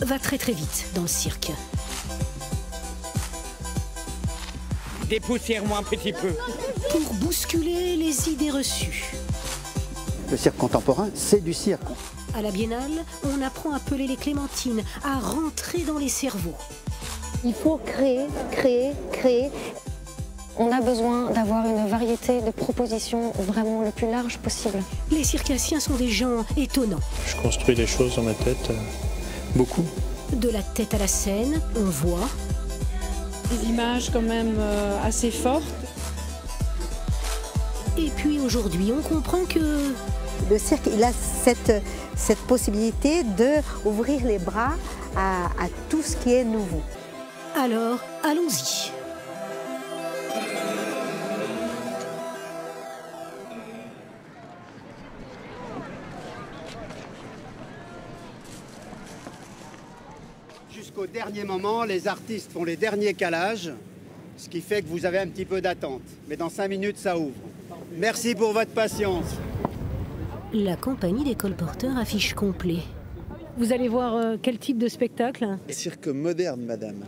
va très vite dans le cirque. Dépoussière-moi un petit peu. Pour bousculer les idées reçues. Le cirque contemporain, c'est du cirque. À la Biennale, on apprend à peler les clémentines, à rentrer dans les cerveaux. Il faut créer, créer, créer. On a besoin d'avoir une variété de propositions vraiment le plus large possible. Les circassiens sont des gens étonnants. Je construis des choses dans ma tête, beaucoup. De la tête à la scène, on voit. Des images quand même assez fortes. Et puis aujourd'hui, on comprend que... Le cirque, il a cette possibilité d'ouvrir les bras à tout ce qui est nouveau. Alors, allons-y. Jusqu'au dernier moment, les artistes font les derniers calages, ce qui fait que vous avez un petit peu d'attente. Mais dans 5 minutes, ça ouvre. Merci pour votre patience. La compagnie des colporteurs affiche complet. Vous allez voir quel type de spectacle? Cirque moderne, madame.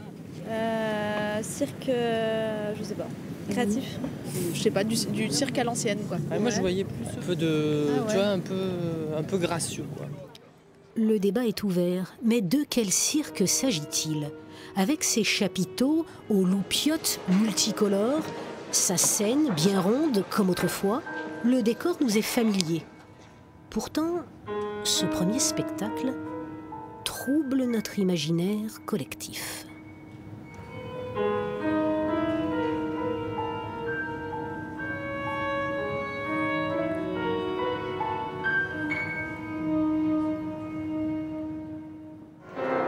Cirque, je sais pas, créatif. Je sais pas, du cirque à l'ancienne, quoi. Moi, je voyais plus un peu de, tu vois, un peu gracieux, quoi. Le débat est ouvert, mais de quel cirque s'agit-il? Avec ses chapiteaux aux loupiottes multicolores, sa scène bien ronde comme autrefois, le décor nous est familier. Pourtant, ce premier spectacle trouble notre imaginaire collectif.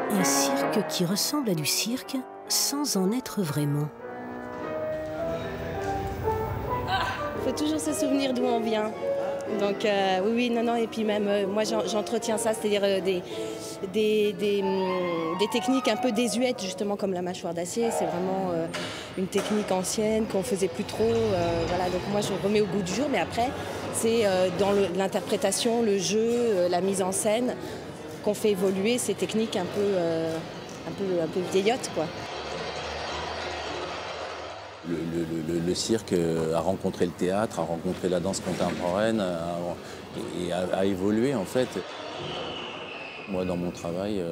Un cirque qui ressemble à du cirque sans en être vraiment. Il faut toujours se souvenir d'où on vient. Donc oui, non, et puis même moi j'entretiens ça, c'est-à-dire des techniques un peu désuètes, justement comme la mâchoire d'acier. C'est vraiment une technique ancienne qu'on faisait plus trop. Voilà, donc moi je remets au goût du jour, mais après c'est dans l'interprétation, le jeu, la mise en scène qu'on fait évoluer ces techniques un peu vieillottes, quoi. Le cirque a rencontré le théâtre, a rencontré la danse contemporaine et a évolué en fait. Moi dans mon travail,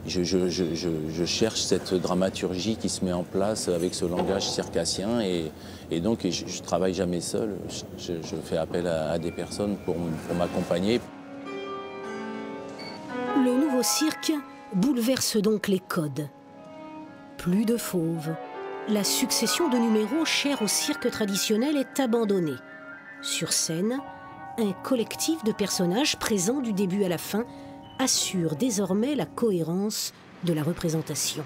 je cherche cette dramaturgie qui se met en place avec ce langage circassien et donc je travaille jamais seul, je fais appel à des personnes pour m'accompagner. Le nouveau cirque bouleverse donc les codes. Plus de fauves. La succession de numéros chers au cirque traditionnel est abandonnée. Sur scène, un collectif de personnages présents du début à la fin assure désormais la cohérence de la représentation.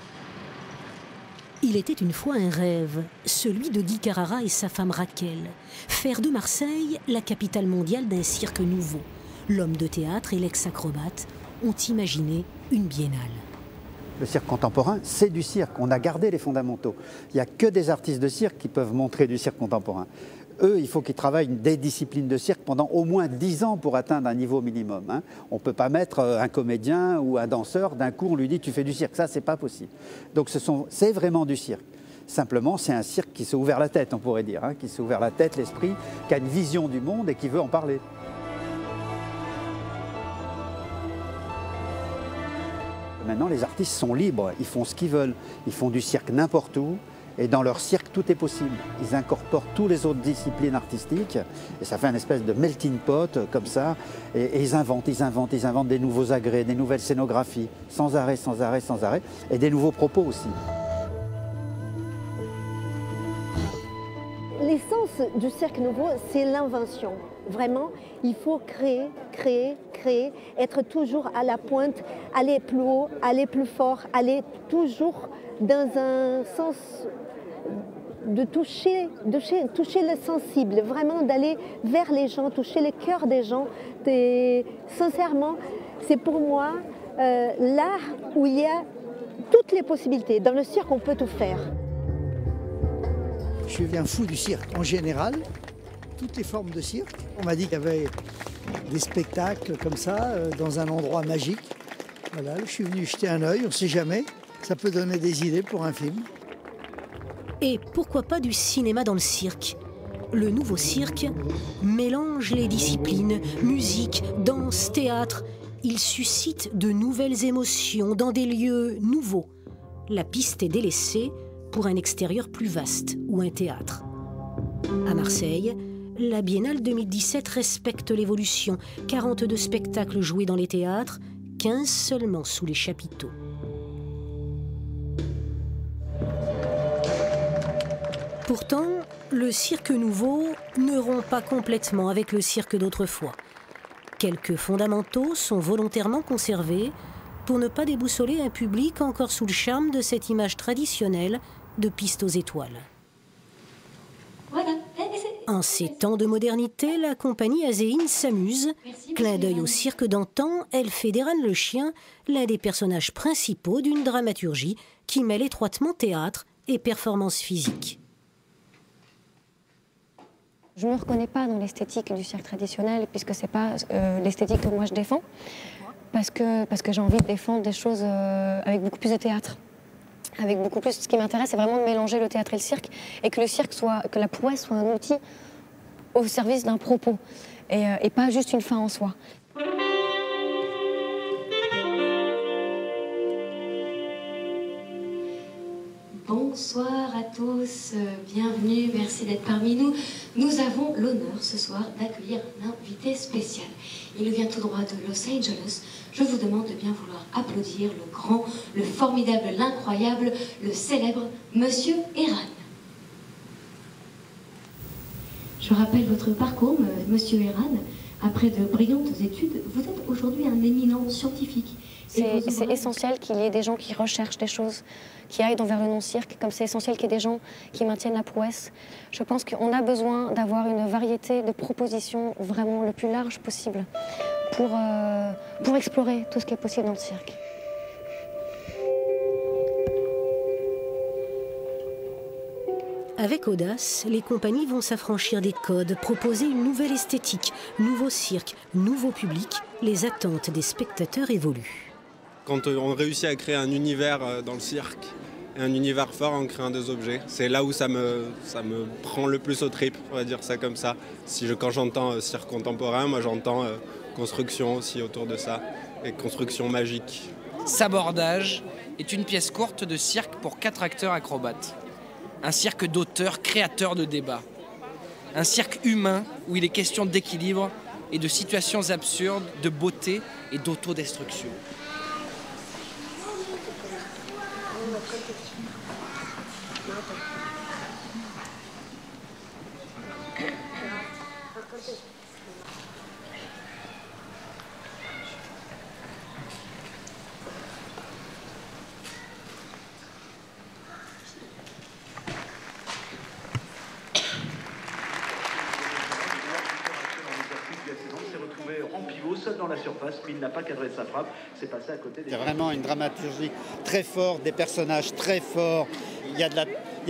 Il était une fois un rêve, celui de Guy Carrara et sa femme Raquel, faire de Marseille la capitale mondiale d'un cirque nouveau. L'homme de théâtre et l'ex-acrobate ont imaginé une biennale. Le cirque contemporain, c'est du cirque. On a gardé les fondamentaux. Il n'y a que des artistes de cirque qui peuvent montrer du cirque contemporain. Eux, il faut qu'ils travaillent des disciplines de cirque pendant au moins 10 ans pour atteindre un niveau minimum. Hein. On ne peut pas mettre un comédien ou un danseur, d'un coup on lui dit tu fais du cirque. Ça, c'est pas possible. Donc c'est vraiment du cirque. Simplement, c'est un cirque qui s'est ouvert la tête, on pourrait dire. Hein, qui s'est ouvert la tête, l'esprit, qui a une vision du monde et qui veut en parler. Maintenant, les artistes sont libres, ils font ce qu'ils veulent. Ils font du cirque n'importe où. Et dans leur cirque, tout est possible. Ils incorporent toutes les autres disciplines artistiques. Et ça fait une espèce de melting pot, comme ça. Et ils inventent des nouveaux agrès, des nouvelles scénographies. Sans arrêt, sans arrêt, sans arrêt. Et des nouveaux propos aussi. L'essence du cirque nouveau, c'est l'invention. Vraiment, il faut créer, créer, créer, être toujours à la pointe, aller plus haut, aller plus fort, aller toujours dans un sens de toucher le sensible, vraiment d'aller vers les gens, toucher le cœur des gens. Et, sincèrement, c'est pour moi l'art où il y a toutes les possibilités. Dans le cirque, on peut tout faire. Je suis un fou du cirque en général, toutes les formes de cirque. On m'a dit qu'il y avait des spectacles comme ça, dans un endroit magique. Voilà, je suis venu jeter un œil, on ne sait jamais. Ça peut donner des idées pour un film. Et pourquoi pas du cinéma dans le cirque? Le nouveau cirque mélange les disciplines, musique, danse, théâtre. Il suscite de nouvelles émotions dans des lieux nouveaux. La piste est délaissée pour un extérieur plus vaste ou un théâtre. À Marseille, la Biennale 2017 respecte l'évolution. 42 spectacles joués dans les théâtres, 15 seulement sous les chapiteaux. Pourtant, le cirque nouveau ne rompt pas complètement avec le cirque d'autrefois. Quelques fondamentaux sont volontairement conservés pour ne pas déboussoler un public encore sous le charme de cette image traditionnelle de piste aux étoiles. En ces temps de modernité, la compagnie Azéine s'amuse. Clin d'œil au cirque d'antan, elle fait d'Eran le chien l'un des personnages principaux d'une dramaturgie qui mêle étroitement théâtre et performance physique. Je ne me reconnais pas dans l'esthétique du cirque traditionnel puisque ce n'est pas l'esthétique que moi je défends. Parce que j'ai envie de défendre des choses avec beaucoup plus de théâtre. Avec beaucoup plus, ce qui m'intéresse, c'est vraiment de mélanger le théâtre et le cirque et que que la prouesse soit un outil au service d'un propos et pas juste une fin en soi. Bonsoir à tous, bienvenue, merci d'être parmi nous. Nous avons l'honneur ce soir d'accueillir un invité spécial. Il nous vient tout droit de Los Angeles. Je vous demande de bien vouloir applaudir le grand, le formidable, l'incroyable, le célèbre Monsieur Eran. Je rappelle votre parcours, Monsieur Eran. Après de brillantes études, vous êtes aujourd'hui un éminent scientifique. C'est essentiel qu'il y ait des gens qui recherchent des choses, qui aillent vers le non-cirque, comme c'est essentiel qu'il y ait des gens qui maintiennent la prouesse. Je pense qu'on a besoin d'avoir une variété de propositions vraiment le plus large possible pour explorer tout ce qui est possible dans le cirque. Avec audace, les compagnies vont s'affranchir des codes, proposer une nouvelle esthétique, nouveau cirque, nouveau public. Les attentes des spectateurs évoluent. Quand on réussit à créer un univers dans le cirque, un univers fort en créant des objets, c'est là où ça me prend le plus aux tripes, on va dire ça comme ça. Quand j'entends cirque contemporain, moi j'entends construction aussi autour de ça, et construction magique. Sabordage est une pièce courte de cirque pour 4 acteurs acrobates. Un cirque d'auteurs créateurs de débats. Un cirque humain où il est question d'équilibre et de situations absurdes, de beauté et d'autodestruction. Seul dans la surface, mais il n'a pas cadré sa frappe. C'est passé à côté des... C'est vraiment une dramaturgie très forte, des personnages très forts. Il y a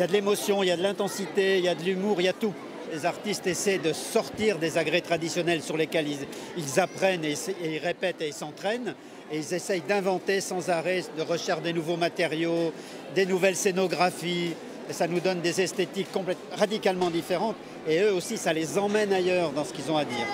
de l'émotion, il y a de l'intensité, il y a de l'humour, il y a tout. Les artistes essaient de sortir des agrès traditionnels sur lesquels ils apprennent et ils répètent et ils s'entraînent. Et ils essayent d'inventer sans arrêt, de rechercher des nouveaux matériaux, des nouvelles scénographies. Et ça nous donne des esthétiques radicalement différentes. Et eux aussi, ça les emmène ailleurs dans ce qu'ils ont à dire.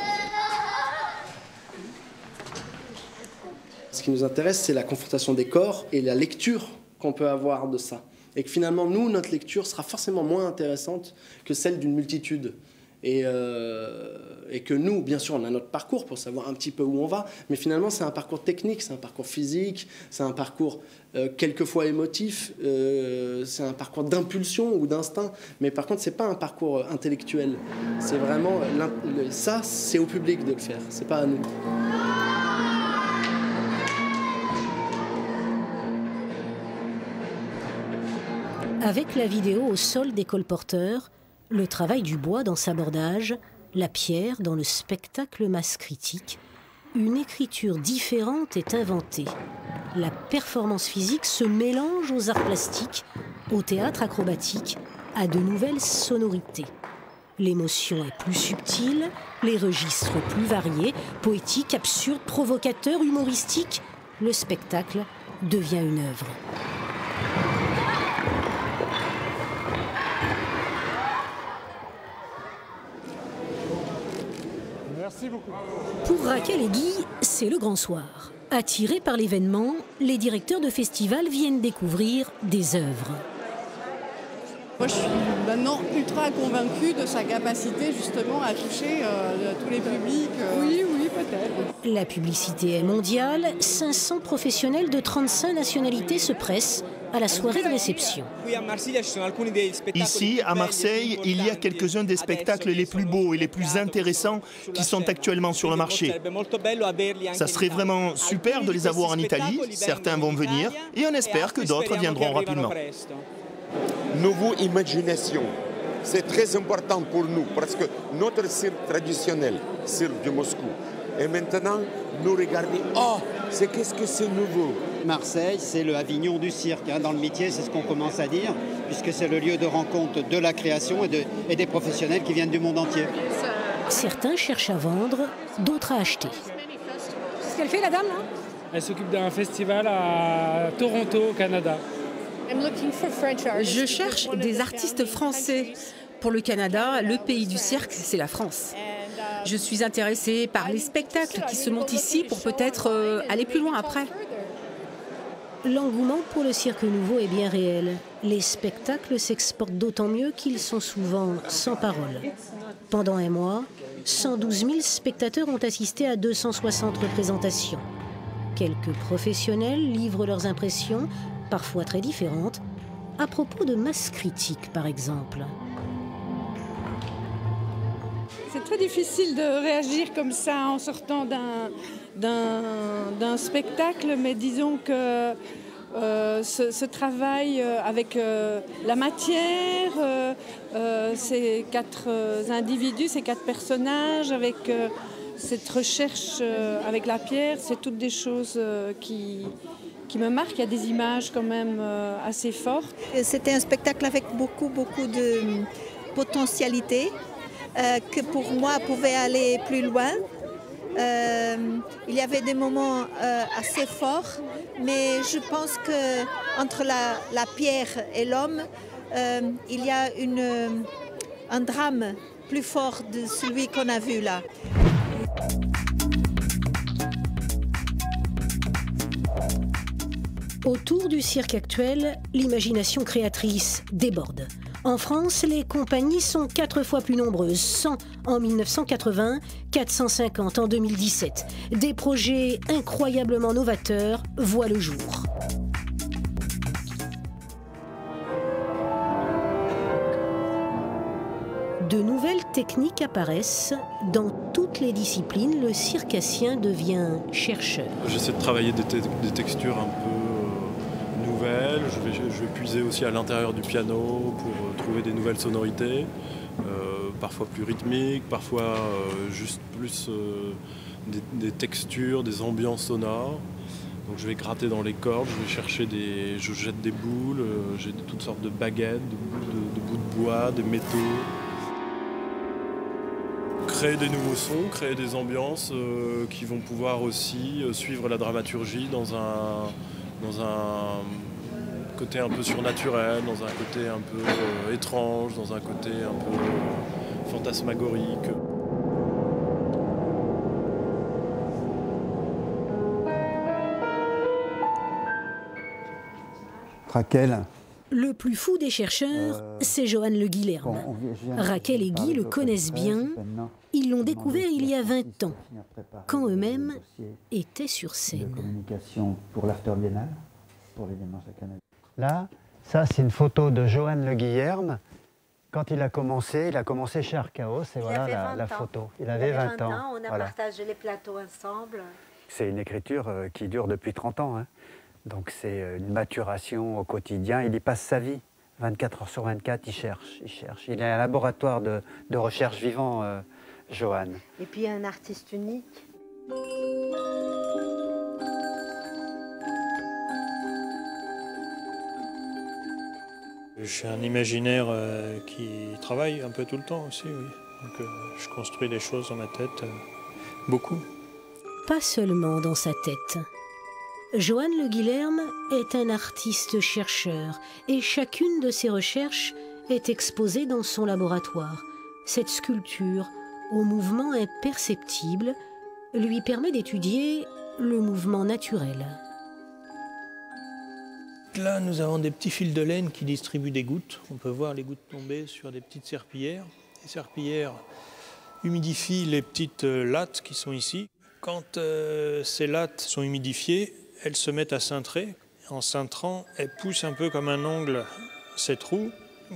Ce qui nous intéresse, c'est la confrontation des corps et la lecture qu'on peut avoir de ça. Et que finalement, nous, notre lecture sera forcément moins intéressante que celle d'une multitude. Et que nous, bien sûr, on a notre parcours pour savoir un petit peu où on va, mais finalement, c'est un parcours technique, c'est un parcours physique, c'est un parcours quelquefois émotif, c'est un parcours d'impulsion ou d'instinct, mais par contre, c'est pas un parcours intellectuel. C'est vraiment... Ça, c'est au public de le faire, c'est pas à nous. Avec la vidéo au sol des colporteurs, le travail du bois dans Sabordage, la pierre dans le spectacle masse critique, une écriture différente est inventée. La performance physique se mélange aux arts plastiques, au théâtre acrobatique, à de nouvelles sonorités. L'émotion est plus subtile, les registres plus variés, poétiques, absurdes, provocateurs, humoristiques. le spectacle devient une œuvre. Merci beaucoup. Pour Raquel et Guy, c'est le grand soir. Attirés par l'événement, les directeurs de festivals viennent découvrir des œuvres. Moi, je suis maintenant ultra convaincue de sa capacité justement à toucher tous les publics. Oui, peut-être. La publicité est mondiale. 500 professionnels de 35 nationalités se pressent à la soirée de réception. Ici, à Marseille, il y a quelques-uns des spectacles les plus beaux et les plus intéressants qui sont actuellement sur le marché. Ça serait vraiment super de les avoir en Italie. Certains vont venir et on espère que d'autres viendront rapidement. Nouvelle imagination, c'est très important pour nous parce que notre cirque traditionnel, cirque de Moscou, et maintenant nous regardons, oh, qu'est-ce que c'est nouveau? Marseille, c'est le Avignon du cirque. Dans le métier, c'est ce qu'on commence à dire, puisque c'est le lieu de rencontre de la création et des professionnels qui viennent du monde entier. Certains cherchent à vendre, d'autres à acheter. Qu'est-ce qu'elle fait, la dame, là? Elle s'occupe d'un festival à Toronto, au Canada. Je cherche des artistes français. Pour le Canada, le pays du cirque, c'est la France. Je suis intéressée par les spectacles qui se montent ici pour peut-être aller plus loin après. L'engouement pour le cirque nouveau est bien réel. Les spectacles s'exportent d'autant mieux qu'ils sont souvent sans parole. Pendant un mois, 112 000 spectateurs ont assisté à 260 représentations. Quelques professionnels livrent leurs impressions, parfois très différentes, à propos de masse critique, par exemple. C'est très difficile de réagir comme ça en sortant d'un spectacle, mais disons que ce travail avec la matière, ces 4 individus, ces 4 personnages, avec cette recherche avec la pierre, c'est toutes des choses qui me marquent. Il y a des images quand même assez fortes. C'était un spectacle avec beaucoup de potentialité. Que pour moi pouvait aller plus loin. Il y avait des moments assez forts, mais je pense qu'entre la pierre et l'homme, il y a un drame plus fort de celui qu'on a vu là. Autour du cirque actuel, l'imagination créatrice déborde. En France, les compagnies sont 4 fois plus nombreuses, 100 en 1980, 450 en 2017. Des projets incroyablement novateurs voient le jour. De nouvelles techniques apparaissent. Dans toutes les disciplines, le circassien devient chercheur. J'essaie de travailler des textures un peu nouvelles. Je vais puiser aussi à l'intérieur du piano pour trouver des nouvelles sonorités, parfois plus rythmiques, parfois juste plus des textures, des ambiances sonores. Donc je vais gratter dans les cordes, je jette des boules, j'ai toutes sortes de baguettes, de bouts de bois, des métaux. Créer des nouveaux sons, créer des ambiances qui vont pouvoir aussi suivre la dramaturgie dans un côté un peu surnaturel, dans un côté un peu étrange, dans un côté un peu fantasmagorique. Raquel. Le plus fou des chercheurs, c'est Johan Le Guilherme. Raquel et Guy le connaissent bien. Ils l'ont découvert il y a 20 ans, quand eux-mêmes étaient sur scène. Communication pour l'After Biennale, pour les dimanches à Canada. Là, ça c'est une photo de Johan Le Guilherme. Quand il a commencé chez Archaos, et voilà la photo. Il avait 20 ans. On a partagé les plateaux ensemble. C'est une écriture qui dure depuis 30 ans. Hein. Donc c'est une maturation au quotidien. Il y passe sa vie, 24 heures sur 24, il cherche. Il est un laboratoire de recherche vivant, Johan. Et puis un artiste unique. Je suis un imaginaire qui travaille un peu tout le temps aussi, oui. Donc je construis des choses dans ma tête, beaucoup. Pas seulement dans sa tête. Johan Le Guilherme est un artiste-chercheur et chacune de ses recherches est exposée dans son laboratoire. Cette sculpture, au mouvement imperceptible, lui permet d'étudier le mouvement naturel. Là, nous avons des petits fils de laine qui distribuent des gouttes. On peut voir les gouttes tomber sur des petites serpillières. Les serpillières humidifient les petites lattes qui sont ici. Quand ces lattes sont humidifiées, elles se mettent à cintrer. En cintrant, elles poussent un peu comme un ongle cette roue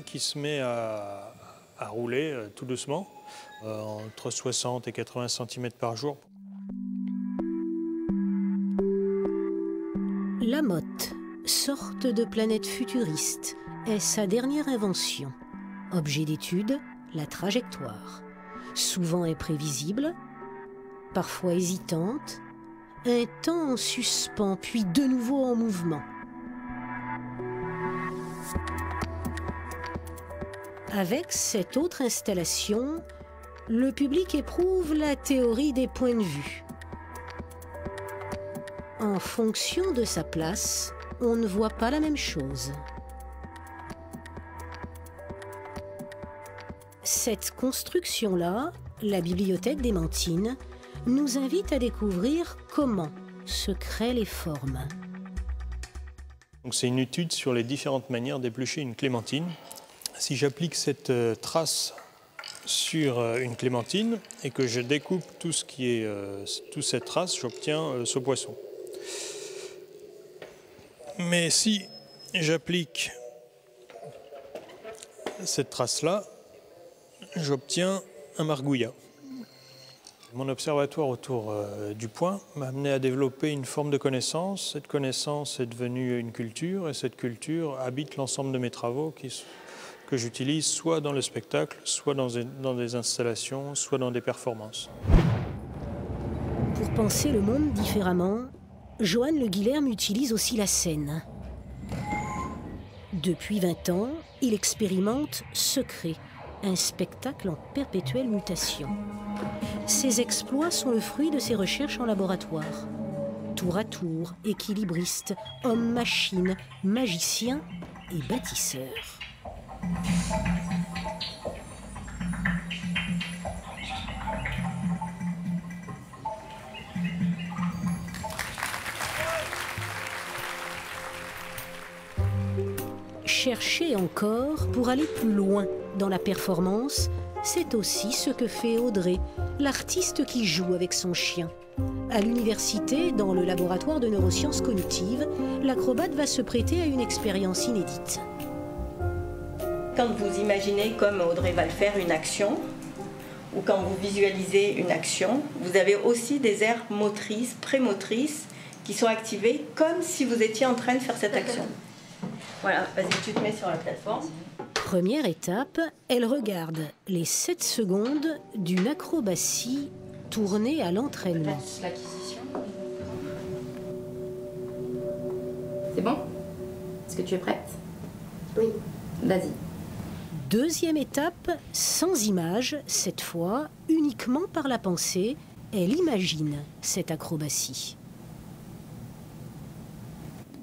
qui se met à rouler tout doucement, entre 60 et 80 cm par jour. La motte, sorte de planète futuriste, est sa dernière invention. Objet d'étude, la trajectoire. Souvent imprévisible, parfois hésitante, un temps en suspens, puis de nouveau en mouvement. Avec cette autre installation, le public éprouve la théorie des points de vue. En fonction de sa place, on ne voit pas la même chose. Cette construction-là, la bibliothèque des Mantines, nous invite à découvrir comment se créent les formes. C'est une étude sur les différentes manières d'éplucher une clémentine. Si j'applique cette trace sur une clémentine et que je découpe tout ce qui est toute cette trace, j'obtiens ce poisson. Mais si j'applique cette trace-là, j'obtiens un margouillat. Mon observatoire autour du point m'a amené à développer une forme de connaissance. Cette connaissance est devenue une culture et cette culture habite l'ensemble de mes travaux que j'utilise soit dans le spectacle, soit dans des installations, soit dans des performances. Pour penser le monde différemment, Johan Le Guilherme utilise aussi la scène. Depuis 20 ans, il expérimente Secret, un spectacle en perpétuelle mutation. Ses exploits sont le fruit de ses recherches en laboratoire. Tour à tour, équilibriste, homme-machine, magicien et bâtisseur. Chercher encore pour aller plus loin dans la performance, c'est aussi ce que fait Audrey, l'artiste qui joue avec son chien. À l'université, dans le laboratoire de neurosciences cognitives, l'acrobate va se prêter à une expérience inédite. Quand vous imaginez, comme Audrey va le faire, une action, ou quand vous visualisez une action, vous avez aussi des aires motrices, prémotrices, qui sont activées comme si vous étiez en train de faire cette action. Voilà, vas-y, tu te mets sur la plateforme. Première étape, elle regarde les 7 secondes d'une acrobatie tournée à l'entraînement. C'est bon? Est-ce que tu es prête? Oui. Vas-y. Deuxième étape, sans image, cette fois, uniquement par la pensée, elle imagine cette acrobatie.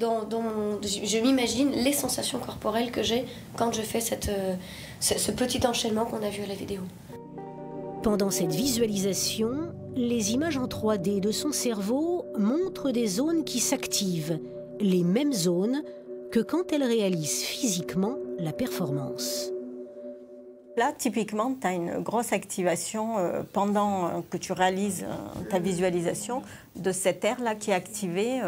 Je m'imagine les sensations corporelles que j'ai quand je fais ce petit enchaînement qu'on a vu à la vidéo. Pendant cette visualisation, les images en 3D de son cerveau montrent des zones qui s'activent, les mêmes zones que quand elle réalise physiquement la performance. Là, typiquement, tu as une grosse activation pendant que tu réalises ta visualisation de cette aire-là qui est activée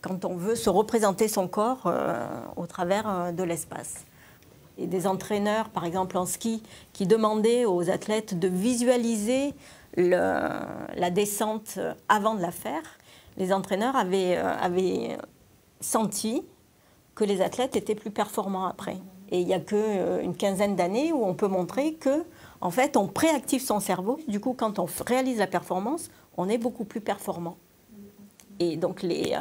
quand on veut se représenter son corps au travers de l'espace. Et des entraîneurs, par exemple en ski, qui demandaient aux athlètes de visualiser la descente avant de la faire. Les entraîneurs avaient senti que les athlètes étaient plus performants après. Et il n'y a qu'une quinzaine d'années où on peut montrer que, en fait, on préactive son cerveau. Du coup, quand on réalise la performance, on est beaucoup plus performant. Et donc les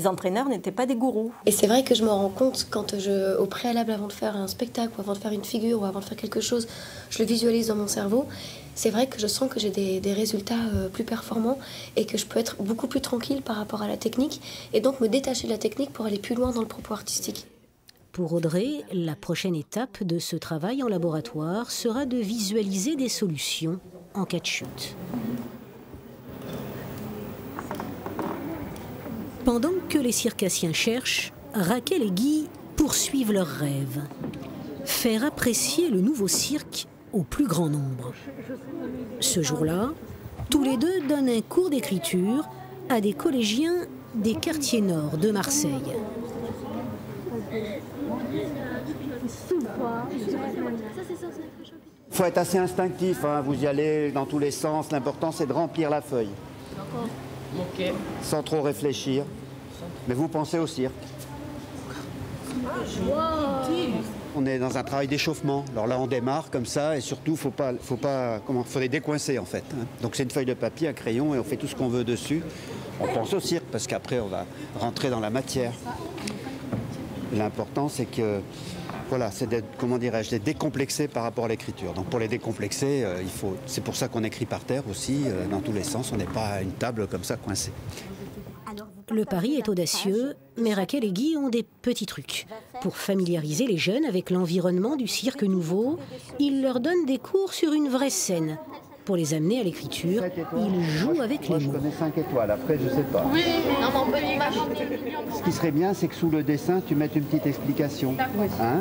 entraîneurs n'étaient pas des gourous. Et c'est vrai que je me rends compte quand au préalable, avant de faire un spectacle, ou avant de faire une figure, ou avant de faire quelque chose, je le visualise dans mon cerveau. C'est vrai que je sens que j'ai des résultats plus performants et que je peux être beaucoup plus tranquille par rapport à la technique et donc me détacher de la technique pour aller plus loin dans le propos artistique. Pour Audrey, la prochaine étape de ce travail en laboratoire sera de visualiser des solutions en cas de chute. Pendant que les circassiens cherchent, Raquel et Guy poursuivent leurs rêves. Faire apprécier le nouveau cirque au plus grand nombre. Ce jour-là, tous les deux donnent un cours d'écriture à des collégiens des quartiers nord de Marseille. Il faut être assez instinctif, hein. Vous y allez dans tous les sens. L'important, c'est de remplir la feuille. Ok. Sans trop réfléchir. Mais vous pensez au cirque. On est dans un travail d'échauffement. Alors là, on démarre comme ça et surtout, faut les décoincer en fait. Hein. Donc c'est une feuille de papier, un crayon et on fait tout ce qu'on veut dessus. On pense au cirque parce qu'après, on va rentrer dans la matière. L'important, c'est que, voilà, c'est d'être, comment dirais-je, d'être décomplexé par rapport à l'écriture. Donc pour les décomplexer, c'est pour ça qu'on écrit par terre aussi, dans tous les sens. On n'est pas à une table comme ça coincée. Le pari est audacieux, mais Raquel et Guy ont des petits trucs. Pour familiariser les jeunes avec l'environnement du cirque nouveau, ils leur donnent des cours sur une vraie scène. Pour les amener à l'écriture, ils jouent avec les mots. Je connais 5 étoiles, après je sais pas. Oui, non, mais on peut l'imaginer. Ce qui serait bien, c'est que sous le dessin, tu mettes une petite explication. Hein?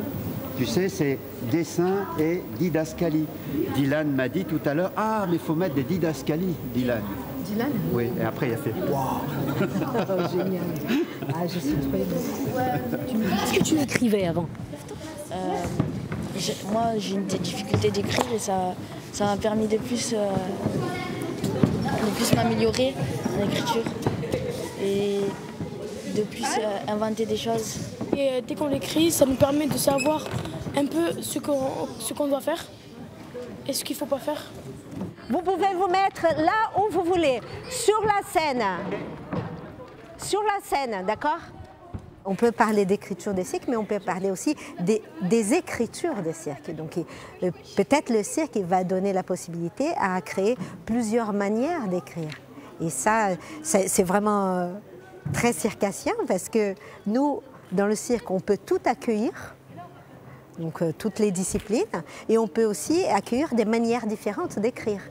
Tu sais, c'est dessin et didascalie. Dylan m'a dit tout à l'heure, ah, mais il faut mettre des didascalies, Dylan. Dylan? Oui, et après il a fait waouh. Génial. Ah, je suis très Est-ce que tu écrivais avant? Moi, j'ai des difficultés d'écrire et ça m'a permis de plus m'améliorer en écriture et de plus inventer des choses. Et dès qu'on écrit, ça nous permet de savoir un peu ce qu'on doit faire et ce qu'il ne faut pas faire. Vous pouvez vous mettre là où vous voulez, sur la scène. Sur la scène, d'accord? On peut parler d'écriture des cirques, mais on peut parler aussi des écritures des cirques. Donc peut-être le cirque va donner la possibilité à créer plusieurs manières d'écrire. Et ça, c'est vraiment très circassien parce que nous, dans le cirque, on peut tout accueillir. Donc toutes les disciplines, et on peut aussi accueillir des manières différentes d'écrire.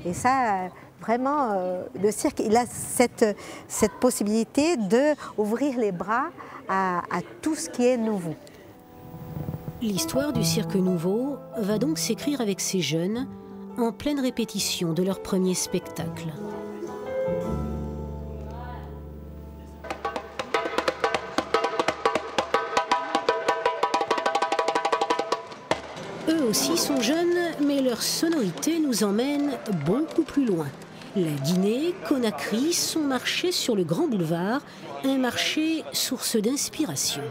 Et ça, vraiment, le cirque, il a cette possibilité d'ouvrir les bras à tout ce qui est nouveau. L'histoire du cirque nouveau va donc s'écrire avec ces jeunes en pleine répétition de leur premier spectacle. Eux aussi sont jeunes, mais leur sonorité nous emmène beaucoup plus loin. La Guinée, Conakry, son marché sur le Grand Boulevard, un marché source d'inspiration.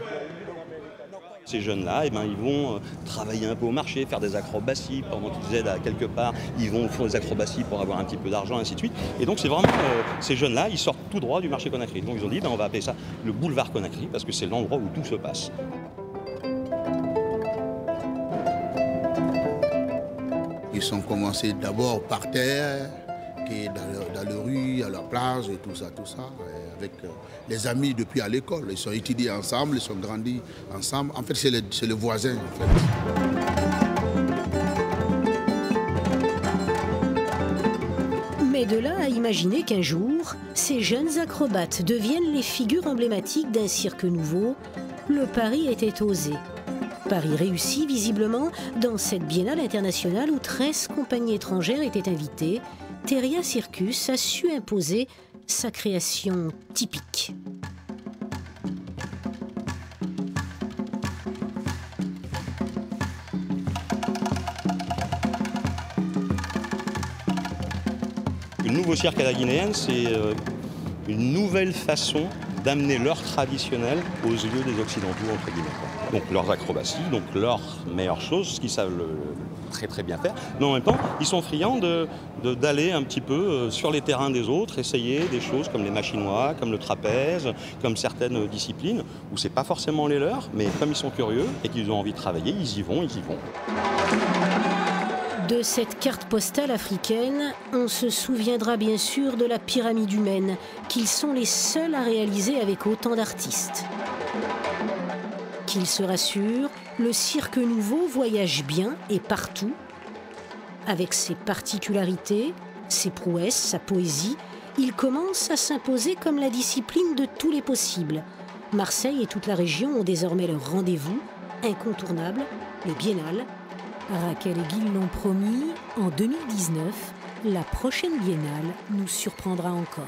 Ces jeunes-là, ils vont travailler un peu au marché, faire des acrobaties. Pendant qu'ils aident à quelque part, ils vont faire des acrobaties pour avoir un petit peu d'argent, ainsi de suite. Et donc c'est vraiment, ces jeunes-là, ils sortent tout droit du marché Conakry. Donc ils ont dit, on va appeler ça le boulevard Conakry, parce que c'est l'endroit où tout se passe. Ils ont commencé d'abord par terre, dans la rue, à la plage et tout ça, avec les amis depuis à l'école. Ils sont étudiés ensemble, ils sont grandis ensemble. En fait, c'est le voisin. En fait. Mais de là à imaginer qu'un jour, ces jeunes acrobates deviennent les figures emblématiques d'un cirque nouveau, le pari était osé. Paris réussi visiblement dans cette biennale internationale où 13 compagnies étrangères étaient invitées. Theria Circus a su imposer sa création typique. Le nouveau cirque à la guinéenne, c'est une nouvelle façon d'amener leur traditionnel aux yeux des Occidentaux, entre guillemets. Donc leurs acrobaties, donc leur meilleure chose, ce qu'ils savent très très bien faire. Mais en même temps, ils sont friands d'aller un petit peu sur les terrains des autres, essayer des choses comme les machinois, comme le trapèze, comme certaines disciplines, où c'est pas forcément les leurs, mais comme ils sont curieux et qu'ils ont envie de travailler, ils y vont, ils y vont. De cette carte postale africaine, on se souviendra bien sûr de la pyramide humaine, qu'ils sont les seuls à réaliser avec autant d'artistes. Qu'ils se rassurent, le cirque nouveau voyage bien et partout. Avec ses particularités, ses prouesses, sa poésie, il commence à s'imposer comme la discipline de tous les possibles. Marseille et toute la région ont désormais leur rendez-vous incontournable, les biennales. Raquel et Guy l'ont promis, en 2019, la prochaine biennale nous surprendra encore.